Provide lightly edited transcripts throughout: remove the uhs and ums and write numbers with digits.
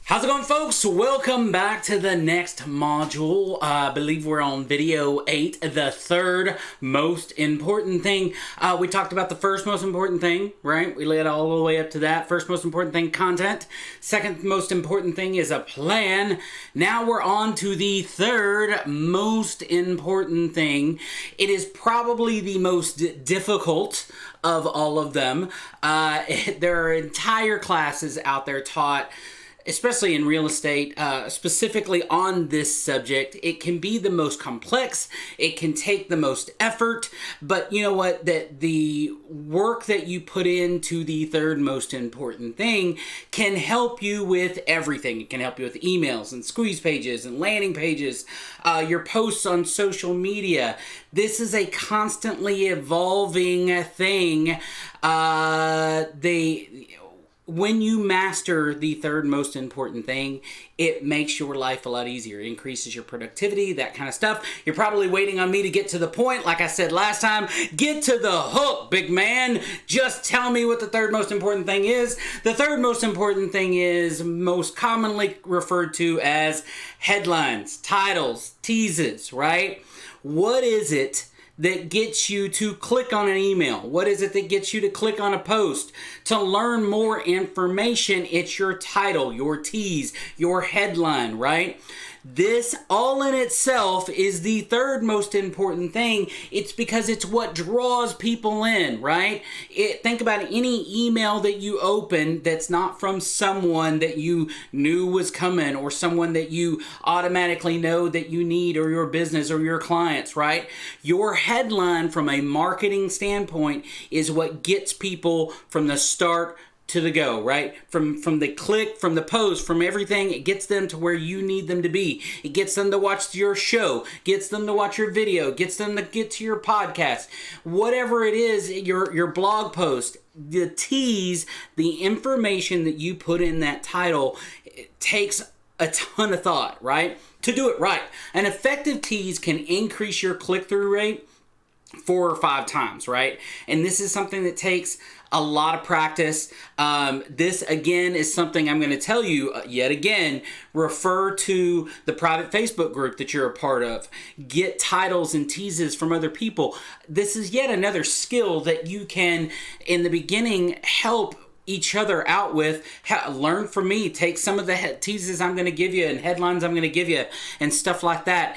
How's it going, folks? Welcome back to the next module. I believe we're on video 8, the third most important thing. We talked about the first most important thing, right? We led all the way up to that. First most important thing, content. Second most important thing is a plan. Now we're on to the third most important thing. It is probably the most difficult of all of them. There are entire classes out there taught, especially in real estate, specifically on this subject. It can be the most complex, it can take the most effort, but you know what, that the work that you put into the third most important thing can help you with everything. It can help you with emails and squeeze pages and landing pages, your posts on social media. This is a constantly evolving thing. When you master the third most important thing, it makes your life a lot easier. It increases your productivity, that kind of stuff. You're probably waiting on me to get to the point. Like I said last time, get to the hook, big man. Just tell me what the third most important thing is. The third most important thing is most commonly referred to as headlines, titles, teases, right? What is it that gets you to click on an email? What is it that gets you to click on a post? To learn more information, it's your title, your tease, your headline, right? This all in itself is the third most important thing. It's because it's what draws people in, right? Think about any email that you open that's not from someone that you knew was coming, or someone that you automatically know that you need, or your business or your clients, right? Your headline from a marketing standpoint is what gets people from the start to the go, right? From the click, from the post, from everything, it gets them to where you need them to be. It gets them to watch your show, gets them to watch your video, gets them to get to your podcast. Whatever it is, your blog post, the tease, the information that you put in that title, it takes a ton of thought, right? To do it right. An effective tease can increase your click-through rate 4 or 5 times, right? And this is something that takes a lot of practice. This again is something I'm going to tell you yet again. Refer to the private Facebook group that you're a part of. Get titles and teases from other people. This is yet another skill that you can, in the beginning, help each other out with. Learn from me. Take some of the teases I'm going to give you and headlines I'm going to give you and stuff like that.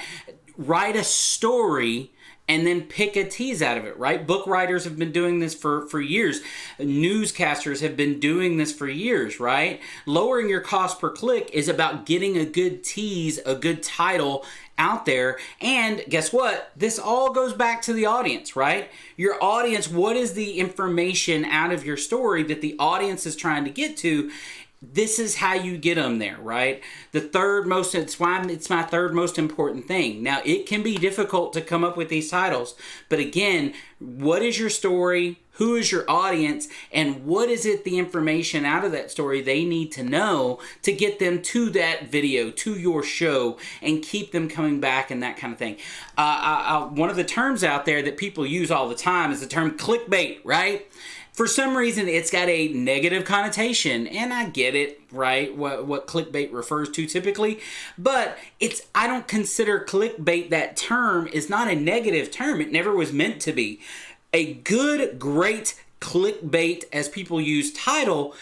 Write a story and then pick a tease out of it, right? Book writers have been doing this for years. Newscasters have been doing this for years, right? Lowering your cost per click is about getting a good tease, a good title out there. And guess what? This all goes back to the audience, right? Your audience, what is the information out of your story that the audience is trying to get to? This is how you get them there, right? It's why it's my third most important thing. Now, it can be difficult to come up with these titles, but again, what is your story? Who is your audience? And what is it, the information out of that story they need to know to get them to that video, to your show, and keep them coming back and that kind of thing. One of the terms out there that people use all the time is the term clickbait, right? For some reason, it's got a negative connotation, and I get it, right, what clickbait refers to typically, but I don't consider clickbait, that term is not a negative term. It never was meant to be. A good, great clickbait, as people use title,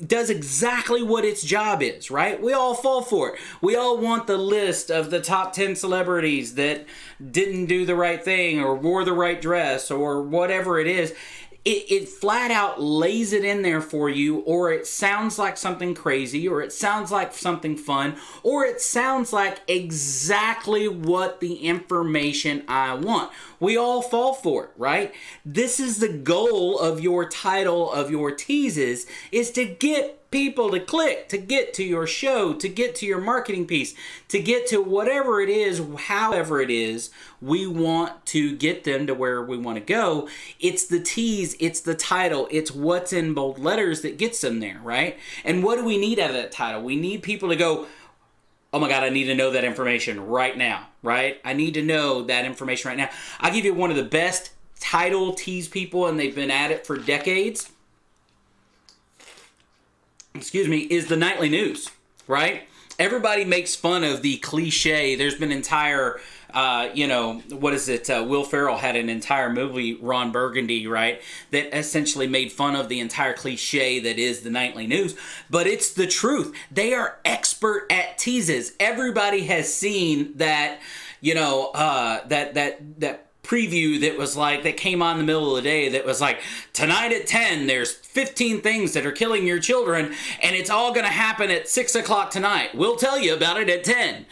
does exactly what its job is, right? We all fall for it. We all want the list of the top 10 celebrities that didn't do the right thing or wore the right dress or whatever it is. It flat out lays it in there for you, or it sounds like something crazy, or it sounds like something fun, or it sounds like exactly what the information I want. We all fall for it, right? This is the goal of your title, of your teases, is to get people to click, to get to your show, to get to your marketing piece, to get to whatever it is, however it is, we want to get them to where we want to go. It's the tease, it's the title, it's what's in bold letters that gets them there, right? And what do we need out of that title? We need people to go, oh my God, I need to know that information right now, right? I need to know that information right now. I'll give you one of the best title tease people, and they've been at it for decades. Is the nightly news. right? Everybody makes fun of the cliche. There's been entire, what is it? Will Ferrell had an entire movie, Ron Burgundy, right? That essentially made fun of the entire cliche that is the nightly news. But it's the truth. They are expert at teases. Everybody has seen that, that preview that was like, that came on in the middle of the day that was like, tonight at 10 there's 15 things that are killing your children and it's all gonna happen at 6 o'clock tonight. We'll tell you about it at 10.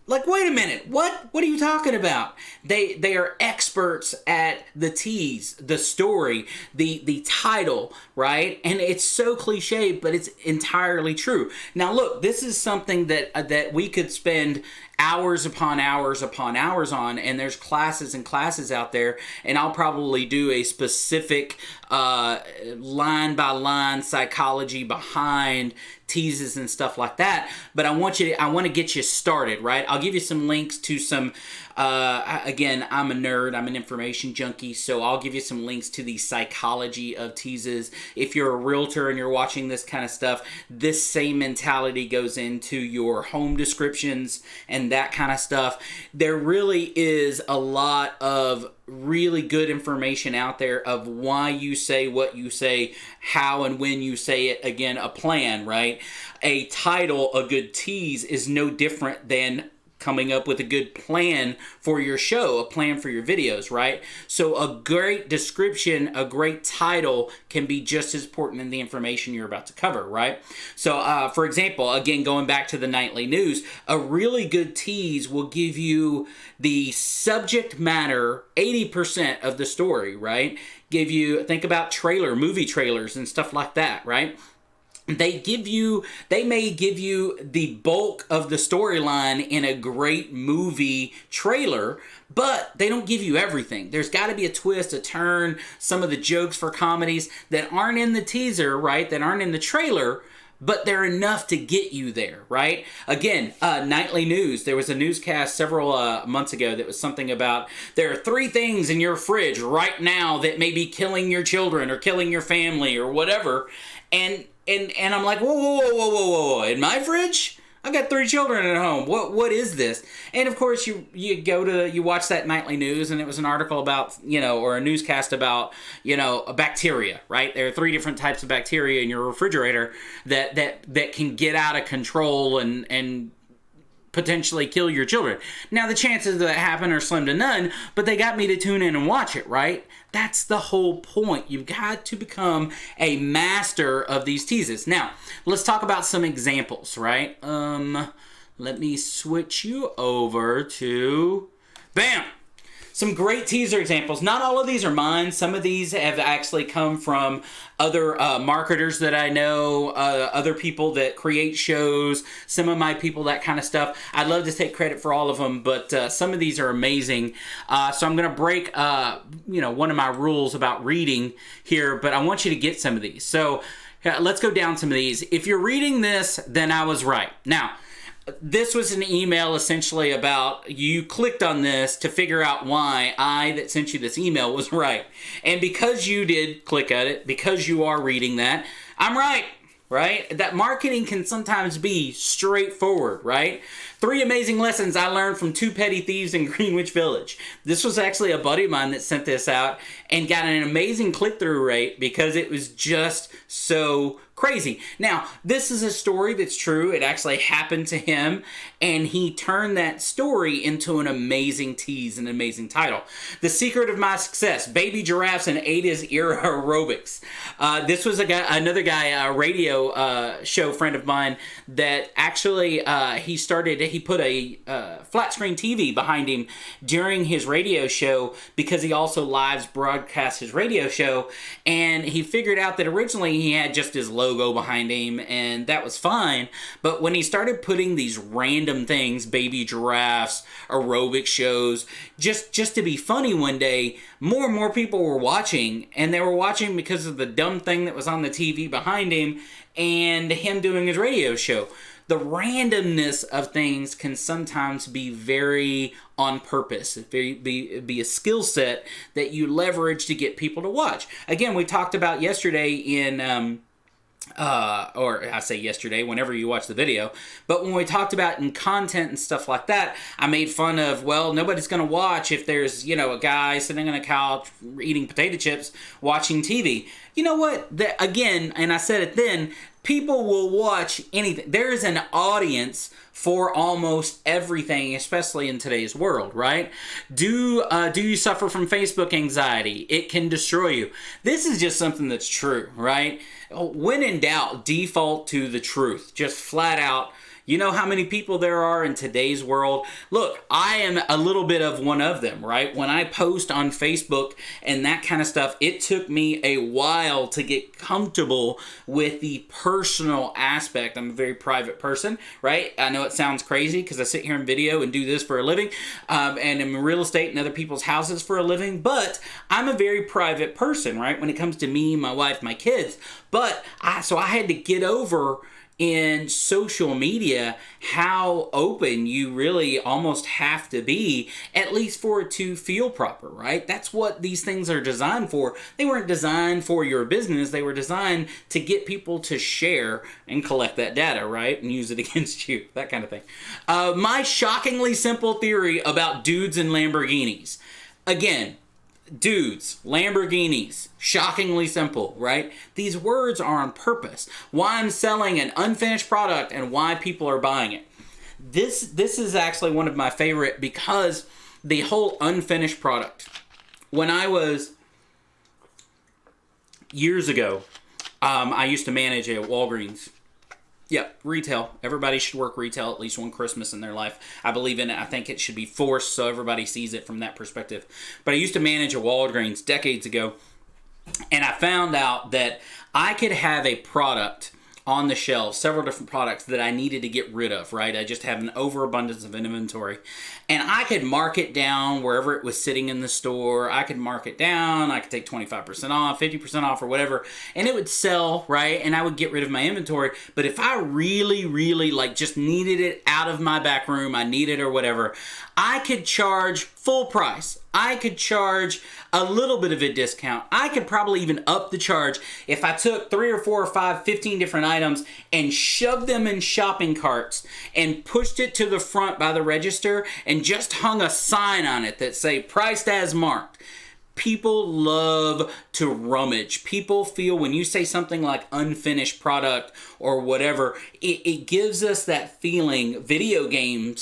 Like, wait a minute, what are you talking about? They are experts at the tease, the story, the title, right? And it's so cliche, but it's entirely true. Now look, this is something that we could spend hours upon hours upon hours on, and there's classes and classes out there, and I'll probably do a specific line by line psychology behind teases and stuff like that. But I want to get you started, right? I'll give you some links to some, again, I'm a nerd, I'm an information junkie, so I'll give you some links to the psychology of teases. If you're a realtor and you're watching this kind of stuff, this same mentality goes into your home descriptions and that kind of stuff. There really is a lot of really good information out there of why you say what you say, how and when you say it. Again, a plan, right? A title, a good tease is no different than coming up with a good plan for your show, a plan for your videos, right? So a great description, a great title can be just as important in the information you're about to cover, right? So for example, again, going back to the nightly news, a really good tease will give you the subject matter, 80% of the story, right? Think about movie trailers and stuff like that, right? They may give you the bulk of the storyline in a great movie trailer, but they don't give you everything. There's got to be a twist, a turn, some of the jokes for comedies that aren't in the teaser, right? That aren't in the trailer, but they're enough to get you there, right? Again, nightly news. There was a newscast several months ago that was something about there are 3 things in your fridge right now that may be killing your children or killing your family or whatever. And I'm like, whoa, in my fridge? I've got 3 children at home. What is this? And of course, you watch that nightly news, and it was an article about, or a newscast about, a bacteria, right? There are 3 different types of bacteria in your refrigerator that can get out of control and potentially kill your children. Now, the chances of that happen are slim to none, but they got me to tune in and watch it, right? That's the whole point. You've got to become a master of these teases. Now, let's talk about some examples, right? Let me switch you over to, bam! Some great teaser examples. Not all of these are mine. Some of these have actually come from other marketers that I know, other people that create shows, some of my people, that kind of stuff. I'd love to take credit for all of them, but some of these are amazing. So I'm going to break, one of my rules about reading here, but I want you to get some of these. So let's go down some of these. If you're reading this, then I was right. Now, this was an email essentially about you clicked on this to figure out why I that sent you this email was right. And because you did click at it, because you are reading that, I'm right, right? That marketing can sometimes be straightforward, right? 3 amazing lessons I learned from 2 petty thieves in Greenwich Village. This was actually a buddy of mine that sent this out and got an amazing click-through rate because it was just so crazy. Now, this is a story that's true. It actually happened to him, and he turned that story into an amazing tease, an amazing title. The Secret of My Success, Baby Giraffes and 80s Era Aerobics. This was another guy, a radio show friend of mine, that actually he put a flat screen TV behind him during his radio show because he also live broadcasts his radio show, and he figured out that originally he had just his logo behind him, and that was fine. But when he started putting these random things, baby giraffes, aerobic shows, just to be funny one day, more and more people were watching, and they were watching because of the dumb thing that was on the TV behind him and him doing his radio show. The randomness of things can sometimes be very on purpose, be a skill set that you leverage to get people to watch. Again, we talked about yesterday in or I say yesterday, whenever you watch the video. But when we talked about in content and stuff like that, I made fun of, well, nobody's going to watch if there's, a guy sitting on a couch eating potato chips watching TV. You know what? Again, and I said it then, people will watch anything. There is an audience for almost everything, especially in today's world, right? Do you suffer from Facebook anxiety? It can destroy you. This is just something that's true, right? When in doubt, default to the truth. Just flat out. You know how many people there are in today's world? Look, I am a little bit of one of them, right? When I post on Facebook and that kind of stuff, it took me a while to get comfortable with the personal aspect. I'm a very private person, right? I know it sounds crazy because I sit here in video and do this for a living, and I'm in real estate in other people's houses for a living, but I'm a very private person, right? When it comes to me, my wife, my kids. But I had to get over in social media how open you really almost have to be, at least for it to feel proper, right? That's what these things are designed for. They weren't designed for your business. They were designed to get people to share and collect that data, right? And use it against you, that kind of thing. My shockingly simple theory about dudes and Lamborghinis. Again, dudes, Lamborghinis, shockingly simple, right? These words are on purpose. Why I'm selling an unfinished product and why people are buying it. This is actually one of my favorite, because the whole unfinished product. When I was, years ago, I used to manage a Walgreens. Yep, retail. Everybody should work retail at least one Christmas in their life. I believe in it. I think it should be forced so everybody sees it from that perspective. But I used to manage a Walgreens decades ago, and I found out that I could have a product on the shelves, several different products that I needed to get rid of, right? I just have an overabundance of inventory. And I could mark it down wherever it was sitting in the store. I could mark it down. I could take 25% off, 50% off, or whatever. And it would sell, right? And I would get rid of my inventory. But if I really, really just needed it out of my back room, I need it or whatever, I could charge full price. I could charge a little bit of a discount. I could probably even up the charge if I took 3 or 4 or 5, 15 different items and shoved them in shopping carts and pushed it to the front by the register and just hung a sign on it that say priced as marked. People love to rummage. People feel when you say something like unfinished product or whatever, it gives us that feeling. Video game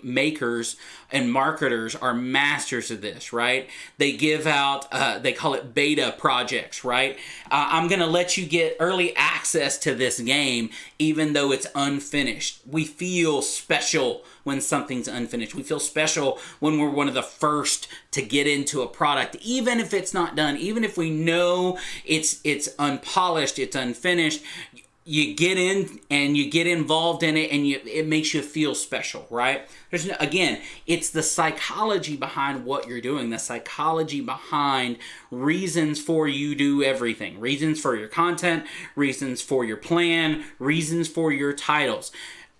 makers and marketers are masters of this, right? They give out, they call it beta projects, right? I'm going to let you get early access to this game even though it's unfinished. We feel special when something's unfinished. We feel special when we're one of the first to get into a product, even if it's not done, even if we know it's unpolished, it's unfinished. You get in and you get involved in it, and it makes you feel special, right? Again, it's the psychology behind what you're doing, the psychology behind reasons for you do everything, reasons for your content, reasons for your plan, reasons for your titles.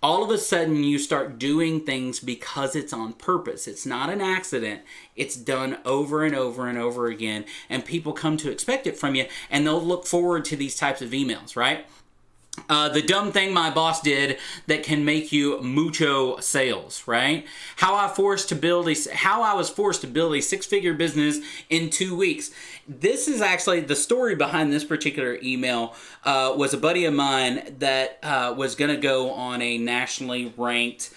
All of a sudden, you start doing things because it's on purpose. It's not an accident. It's done over and over and over again, and people come to expect it from you, and they'll look forward to these types of emails, right? The dumb thing my boss did that can make you mucho sales, right? How I was forced to build a 6-figure business in 2 weeks. This is actually the story behind this particular email. Was a buddy of mine that was going to go on a nationally ranked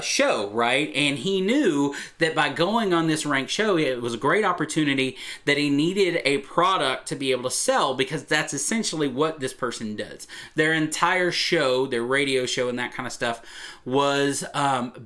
show, right? And he knew that by going on this ranked show, it was a great opportunity, that he needed a product to be able to sell, because that's essentially what this person does. Their entire show, their radio show and that kind of stuff, was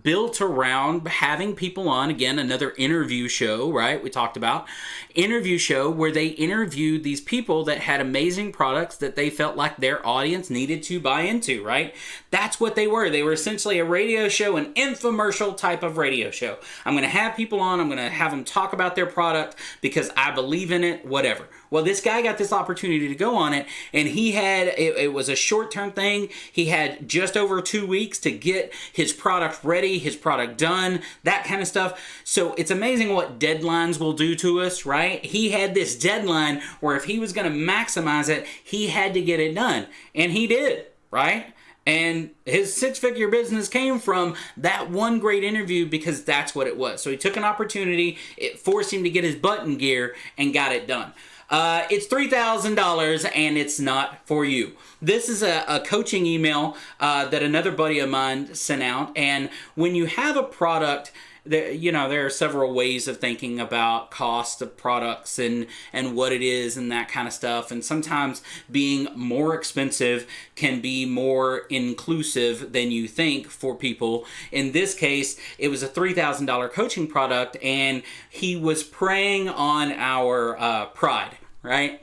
built around having people on, again, another interview show, right? We talked about interview show where they interviewed these people that had amazing products that they felt like their audience needed to buy into, right? That's what they were. They were essentially a radio show an infomercial type of radio show. I'm going to have people on. I'm going to have them talk about their product because I believe in it, whatever. Well, this guy got this opportunity to go on it, and he had, it was a short-term thing. He had just over 2 weeks to get his product ready, his product done, that kind of stuff. So it's amazing what deadlines will do to us, right? He had this deadline where if he was going to maximize it, he had to get it done. And he did, right? And his six-figure business came from that one great interview because that's what it was. So he took an opportunity, it forced him to get his butt in gear, and got it done. It's $3,000 and it's not for you. This is a coaching email that another buddy of mine sent out. And when you have a product, there are several ways of thinking about cost of products and what it is and that kind of stuff. And sometimes being more expensive can be more inclusive than you think for people. In this case, it was a $3,000 coaching product, and he was preying on our pride, right?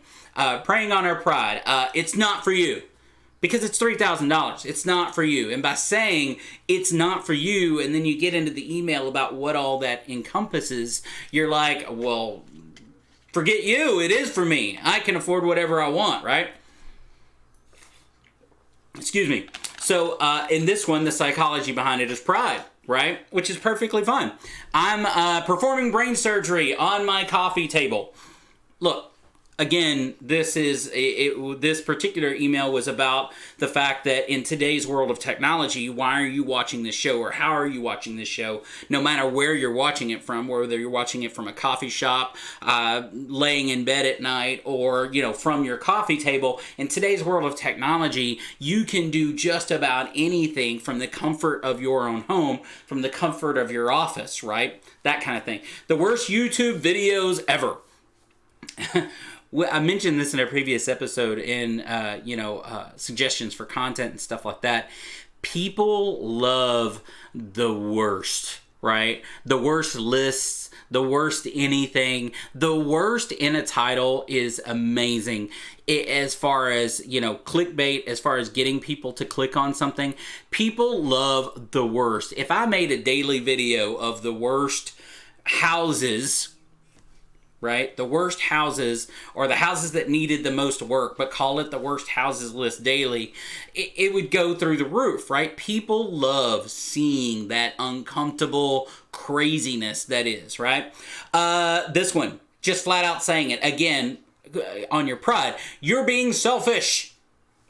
Preying on our pride. It's not for you. Because it's $3,000. It's not for you. And by saying it's not for you, and then you get into the email about what all that encompasses, you're like, well, forget you. It is for me. I can afford whatever I want, right? Excuse me. So in this one, the psychology behind it is pride, right? Which is perfectly fine. I'm performing brain surgery on my coffee table. Look. Again, this particular email was about the fact that in today's world of technology, why are you watching this show, or how are you watching this show, no matter where you're watching it from, whether you're watching it from a coffee shop, laying in bed at night, or from your coffee table. In today's world of technology, you can do just about anything from the comfort of your own home, from the comfort of your office, right? That kind of thing. The worst YouTube videos ever. I mentioned this in a previous episode in, suggestions for content and stuff like that. People love the worst, right? The worst lists, the worst anything. The worst in a title is amazing. As far as, clickbait, as far as getting people to click on something, people love the worst. If I made a daily video of the worst houses, right? The worst houses, or the houses that needed the most work, but call it the worst houses list daily, it would go through the roof, right? People love seeing that uncomfortable craziness that is, right? This one, just flat out saying it, again, on your pride, you're being selfish,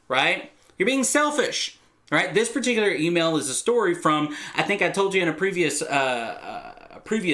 right? You're being selfish, right? This particular email is a story from, I think I told you in a previous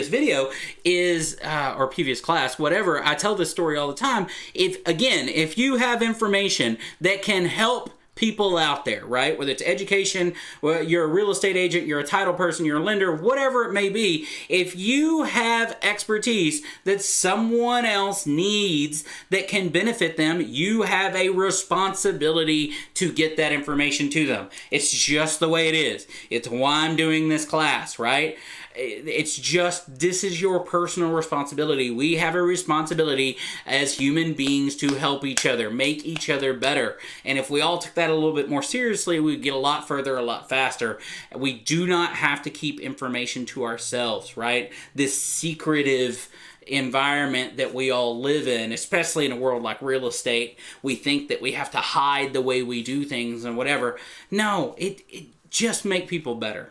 video is, or previous class, whatever, I tell this story all the time. If you have information that can help people out there, right? Whether it's education, well, you're a real estate agent, you're a title person, you're a lender, whatever it may be, if you have expertise that someone else needs that can benefit them, you have a responsibility to get that information to them. It's just the way it is. It's why I'm doing this class, right? It's just, this is your personal responsibility. We have a responsibility as human beings to help each other, make each other better. And if we all took that a little bit more seriously, we'd get a lot further, a lot faster. We do not have to keep information to ourselves, right? This secretive environment that we all live in, especially in a world like real estate, we think that we have to hide the way we do things and whatever. No, it just make people better.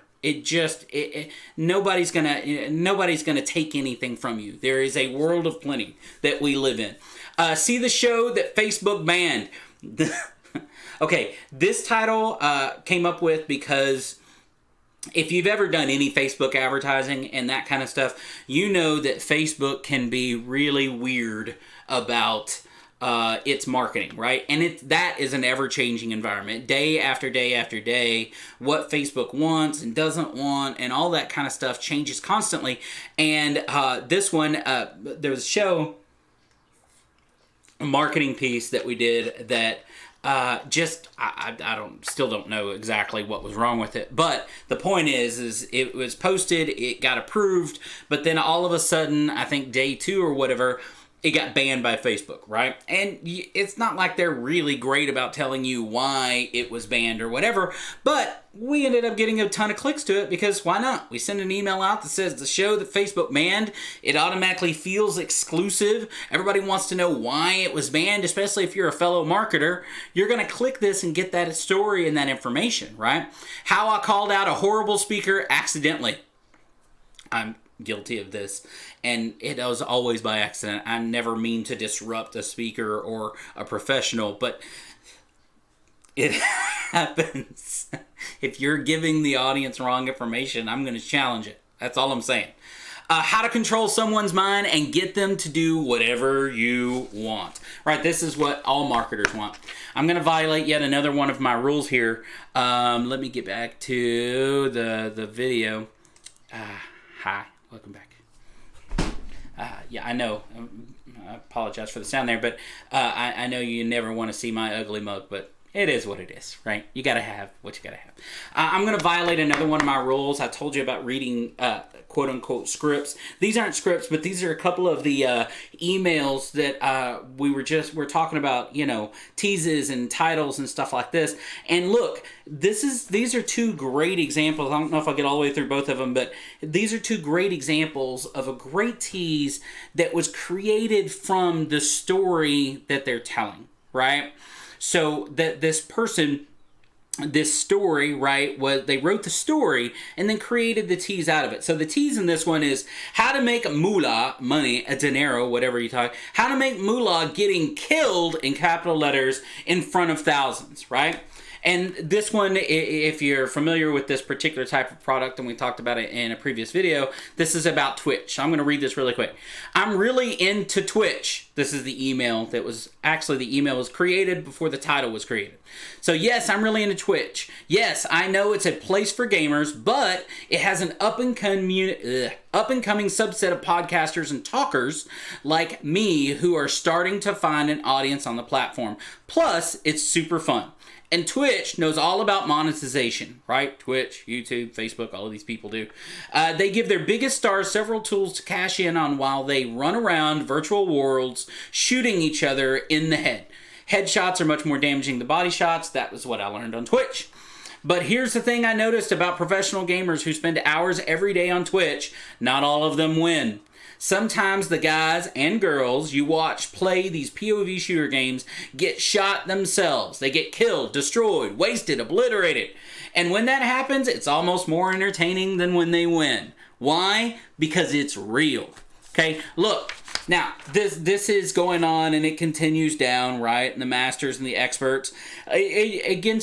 Nobody's gonna take anything from you. There is a world of plenty that we live in. See the show that Facebook banned. Okay, this title came up with because if you've ever done any Facebook advertising and that kind of stuff, you know that Facebook can be really weird about its marketing, right? And that is an ever-changing environment. Day after day after day, what Facebook wants and doesn't want and all that kind of stuff changes constantly. And this one, there was a show, a marketing piece that we did that I still don't know exactly what was wrong with it. But the point is it was posted, it got approved, but then all of a sudden, I think day 2 or whatever, it got banned by Facebook, right? And it's not like they're really great about telling you why it was banned or whatever, but we ended up getting a ton of clicks to it because why not? We send an email out that says the show that Facebook banned, it automatically feels exclusive. Everybody wants to know why it was banned, especially if you're a fellow marketer. You're going to click this and get that story and that information, right? How I called out a horrible speaker accidentally. I'm guilty of this, and it was always by accident. I never mean to disrupt a speaker or a professional, but it happens. If you're giving the audience wrong information, I'm going to challenge it. That's all I'm saying. How to control someone's mind and get them to do whatever you want. Right, this is what all marketers want. I'm going to violate yet another one of my rules here. Let me get back to the video. Hi. Welcome back. Yeah, I know. I apologize for the sound there, but I know you never want to see my ugly mug, but it is what it is, right? You got to have what you got to have. I'm going to violate another one of my rules. I told you about reading quote-unquote scripts. These aren't scripts, but these are a couple of the emails that we're talking about, teases and titles and stuff like this. And look, these are two great examples. I don't know if I'll get all the way through both of them, but these are two great examples of a great tease that was created from the story that they're telling, right? So that this person, this story, right, they wrote the story and then created the tease out of it. So the tease in this one is how to make moolah, money, a dinero, whatever you talk, how to make moolah getting killed in capital letters in front of thousands, right? And this one, if you're familiar with this particular type of product, and we talked about it in a previous video, this is about Twitch. I'm going to read this really quick. I'm really into Twitch. This is the email that was, actually the email was created before the title was created. So yes, I'm really into Twitch. Yes, I know it's a place for gamers, but it has an up-and-coming subset of podcasters and talkers like me who are starting to find an audience on the platform. Plus, it's super fun. And Twitch knows all about monetization, right? Twitch, YouTube, Facebook, all of these people do. They give their biggest stars several tools to cash in on while they run around virtual worlds shooting each other in the head. Headshots are much more damaging than body shots. That was what I learned on Twitch. But here's the thing I noticed about professional gamers who spend hours every day on Twitch. Not all of them win. Sometimes the guys and girls you watch play these POV shooter games get shot themselves. They get killed, destroyed, wasted, obliterated. And when that happens, it's almost more entertaining than when they win. Why? Because it's real. Okay, look. Now, this is going on and it continues down, right? And the masters and the experts. Again,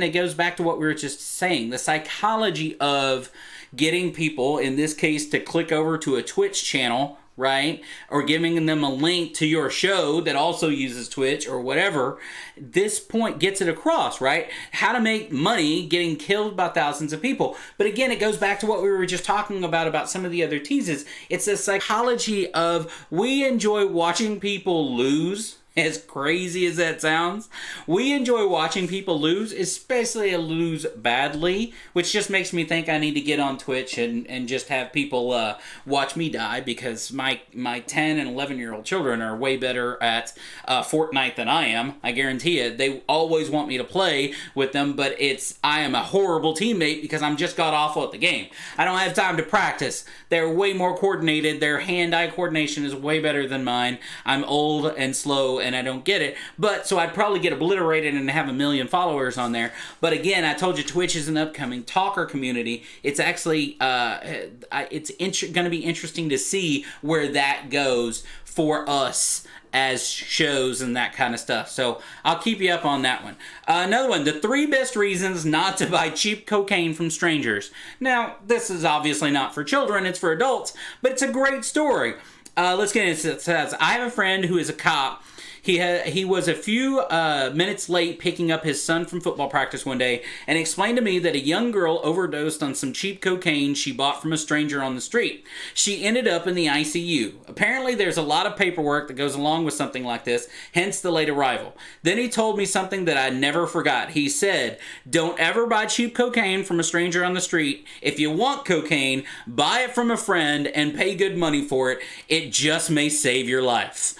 it goes back to what we were just saying. The psychology of getting people, in this case, to click over to a Twitch channel, right? Or giving them a link to your show that also uses Twitch or whatever. This point gets it across, right? How to make money getting killed by thousands of people. But again, it goes back to what we were just talking about some of the other teases. It's the psychology of we enjoy watching people lose. As crazy as that sounds, we enjoy watching people lose, especially lose badly, which just makes me think I need to get on Twitch and just have people watch me die, because my 10 and 11-year-old children are way better at Fortnite than I am. I guarantee it. They always want me to play with them, but I am a horrible teammate because I'm just god awful at the game. I don't have time to practice. They're way more coordinated. Their hand-eye coordination is way better than mine. I'm old and slow and I don't get it, but so I'd probably get obliterated and have 1 million followers on there. But again, I told you Twitch is an upcoming talker community. It's actually it's going to be interesting to see where that goes for us as shows and that kind of stuff. So I'll keep you up on that one. Another one, the 3 best reasons not to buy cheap cocaine from strangers. Now, this is obviously not for children, it's for adults, but it's a great story. Let's get into it. It says, I have a friend who is a cop. He was a few minutes late picking up his son from football practice one day and explained to me that a young girl overdosed on some cheap cocaine she bought from a stranger on the street. She ended up in the ICU. Apparently there's a lot of paperwork that goes along with something like this, hence the late arrival. Then he told me something that I never forgot. He said, "Don't ever buy cheap cocaine from a stranger on the street. If you want cocaine, buy it from a friend and pay good money for it. It just may save your life."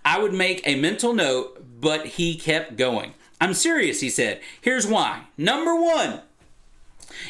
I would make a mental note, but he kept going. "I'm serious," he said. "Here's why. Number one,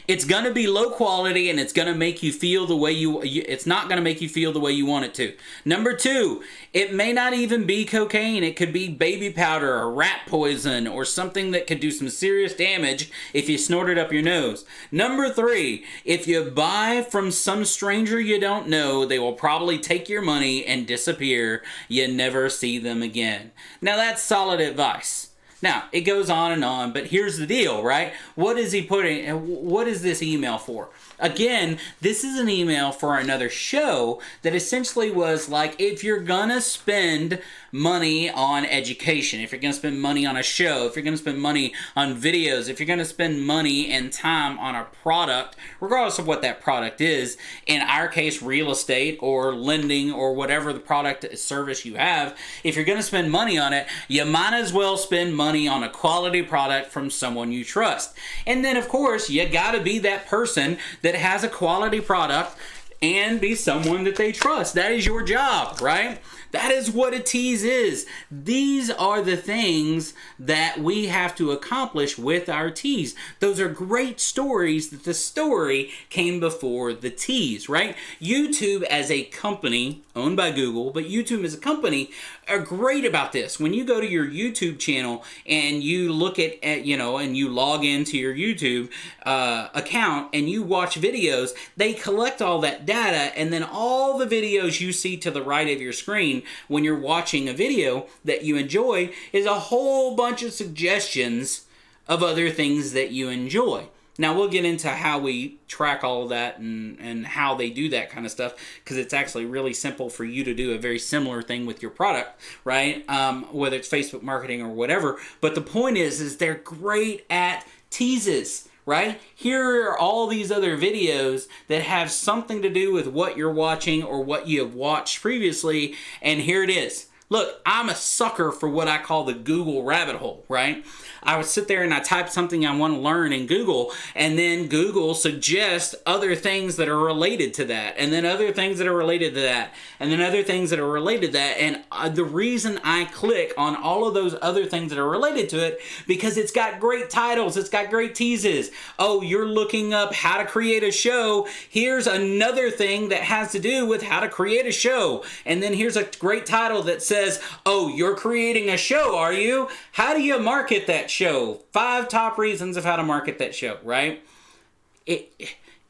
it's going to be low quality and it's going to make you feel the way it's not going to make you feel the way you want it to. Number two, it may not even be cocaine. It could be baby powder or rat poison or something that could do some serious damage if you snort it up your nose. Number three, if you buy from some stranger you don't know, they will probably take your money and disappear. You never see them again." Now that's solid advice. Now, it goes on, but here's the deal, right? What is he putting, what is this email for? Again, this is an email for another show that essentially was like, if you're gonna spend money on education, if you're gonna spend money on a show, if you're gonna spend money on videos, if you're gonna spend money and time on a product, regardless of what that product is, in our case, real estate or lending or whatever the product service you have, if you're gonna spend money on it, you might as well spend money on a quality product from someone you trust. And then, of course, you gotta be that person that has a quality product and be someone that they trust. That is your job, right? That is what a tease is. These are the things that we have to accomplish with our tease. Those are great stories that the story came before the tease, right? YouTube as a company, owned by Google, but YouTube as a company are great about this. When you go to your YouTube channel and you look at and you log into your YouTube account and you watch videos, they collect all that data, and then all the videos you see to the right of your screen when you're watching a video that you enjoy is a whole bunch of suggestions of other things that you enjoy. Now, we'll get into how we track all of that and how they do that kind of stuff, because it's actually really simple for you to do a very similar thing with your product, right? Whether it's Facebook marketing or whatever. But the point is they're great at teases, right? Here are all these other videos that have something to do with what you're watching or what you have watched previously, and here it is. Look, I'm a sucker for what I call the Google rabbit hole, right? I would sit there and I type something I want to learn in Google, and then Google suggests other things that are related to that, and then other things that are related to that, and then other things that are related to that. And the reason I click on all of those other things that are related to it, because it's got great titles, it's got great teases. Oh, you're looking up how to create a show. Here's another thing that has to do with how to create a show. And then here's a great title that says, oh, you're creating a show, are you? How do you market that show? 5 top reasons of how to market that show, right?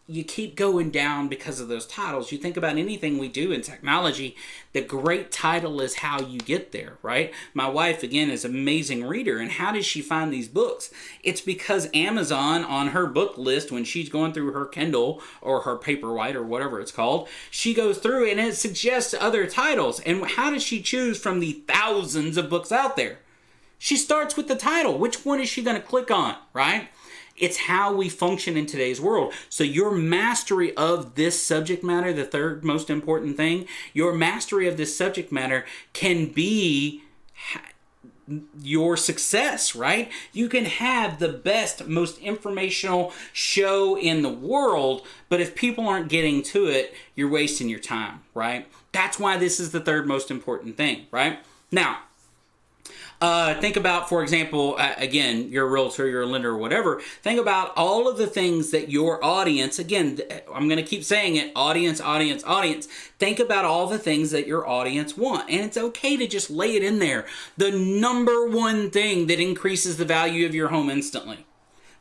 You keep going down because of those titles. You think about anything we do in technology, the great title is how you get there, right? My wife, again, is an amazing reader, and how does she find these books? It's because Amazon, on her book list, when she's going through her Kindle or her Paperwhite or whatever it's called, she goes through and it suggests other titles. And how does she choose from the thousands of books out there? She starts with the title. Which one is she going to click on, right? It's how we function in today's world. So your mastery of this subject matter, the third most important thing, your mastery of this subject matter can be your success, right? You can have the best, most informational show in the world, but if people aren't getting to it, you're wasting your time, right? That's why this is the third most important thing, right? Now, think about, for example, again, you're a realtor, you're a lender, or whatever. Think about all of the things that your audience, again, I'm going to keep saying it, audience. Think about all the things that your audience want. And it's okay to just lay it in there. The number one thing that increases the value of your home instantly.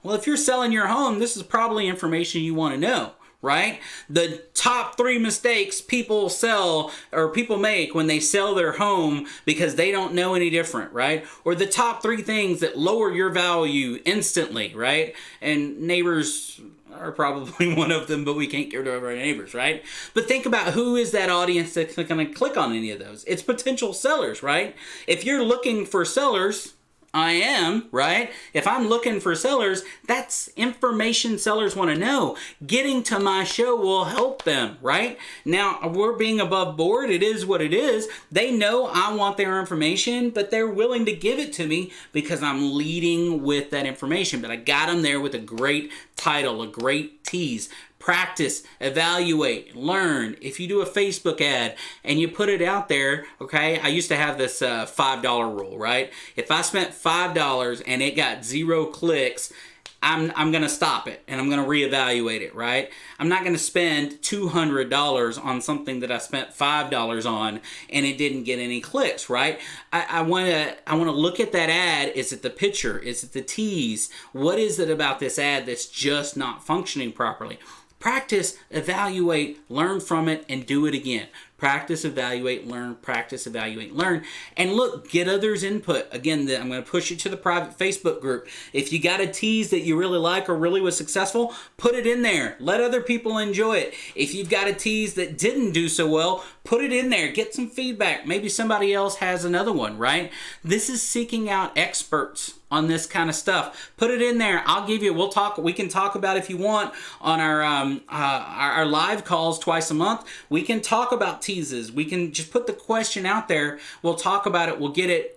Well, if you're selling your home, this is probably information you want to know, right? The top 3 mistakes people sell or people make when they sell their home because they don't know any different, right? Or the top 3 things that lower your value instantly, right? And neighbors are probably one of them, but we can't get rid of our neighbors, right? But think about who is that audience that's going to click on any of those. It's potential sellers, right? If you're looking for sellers, I am, right? If I'm looking for sellers, that's information sellers want to know. Getting to my show will help them, right? Now, we're being above board. It is what it is. They know I want their information, but they're willing to give it to me because I'm leading with that information. But I got them there with a great title, a great tease. Practice, evaluate, learn. If you do a Facebook ad and you put it out there, okay, I used to have this $5 rule, right? If I spent $5 and it got 0 clicks, I'm going to stop it and I'm going to reevaluate it, right? I'm not going to spend $200 on something that I spent $5 on and it didn't get any clicks, right? I want to look at that ad. Is it the picture? Is it the tease? What is it about this ad that's just not functioning properly? Practice, evaluate, learn from it, and do it again. Practice, evaluate, learn, practice, evaluate, learn. And look, get others' input. Again, I'm going to push you to the private Facebook group. If you got a tease that you really like or really was successful, put it in there. Let other people enjoy it. If you've got a tease that didn't do so well, put it in there. Get some feedback. Maybe somebody else has another one, right? This is seeking out experts on this kind of stuff. Put it in there. I'll give you, we can talk about if you want on our live calls twice a month. We can talk about teases. We can just put the question out there. We'll talk about it. We'll get it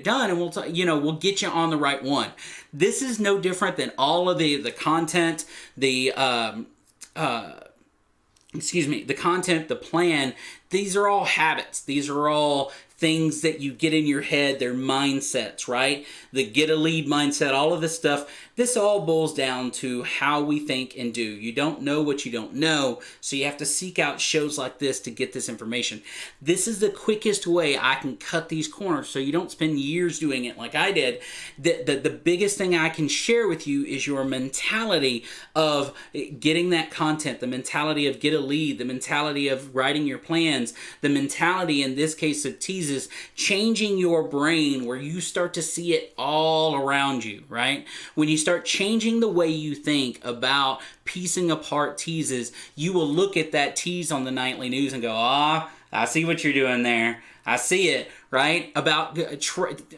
done, and we'll get you on the right one. This is no different than all of the content, the content, the plan. These are all habits. These are all things that you get in your head. They're mindsets, right? The get a lead mindset, all of this stuff. This all boils down to how we think and do. You don't know what you don't know, so you have to seek out shows like this to get this information. This is the quickest way I can cut these corners so you don't spend years doing it like I did. The biggest thing I can share with you is your mentality of getting that content, the mentality of get a lead, the mentality of writing your plans, the mentality in this case of teases, changing your brain where you start to see it all around you, right? When you start changing the way you think about piecing apart teases, you will look at that tease on the nightly news and go, I see what you're doing there. I see it, right? About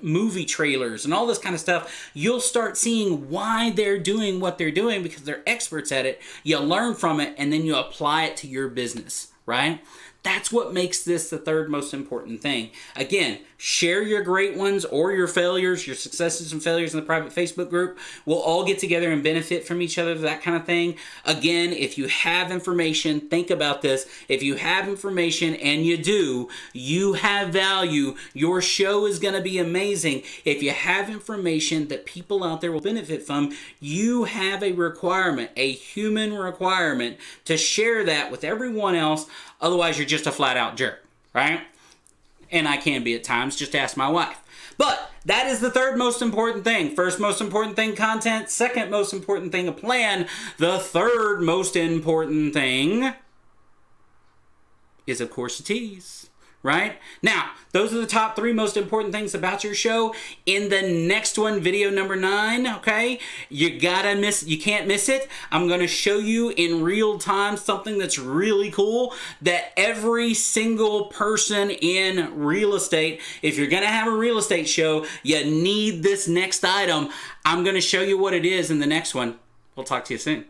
movie trailers and all this kind of stuff. You'll start seeing why they're doing what they're doing because they're experts at it. You learn from it and then you apply it to your business, right? That's what makes this the third most important thing. Again, share your great ones or your failures, your successes and failures in the private Facebook group. We'll all get together and benefit from each other, that kind of thing. Again, if you have information, think about this. If you have information, and you do, you have value. Your show is going to be amazing. If you have information that people out there will benefit from, you have a requirement, a human requirement to share that with everyone else. Otherwise, you're just a flat-out jerk, right? And I can be at times. Just ask my wife. But that is the third most important thing. First most important thing, content. Second most important thing, a plan. The third most important thing is, of course, a tease. Right? Now, those are the top 3 most important things about your show. In the next one, video number 9, okay? You can't miss it. I'm going to show you in real time something that's really cool that every single person in real estate, if you're going to have a real estate show, you need this next item. I'm going to show you what it is in the next one. We'll talk to you soon.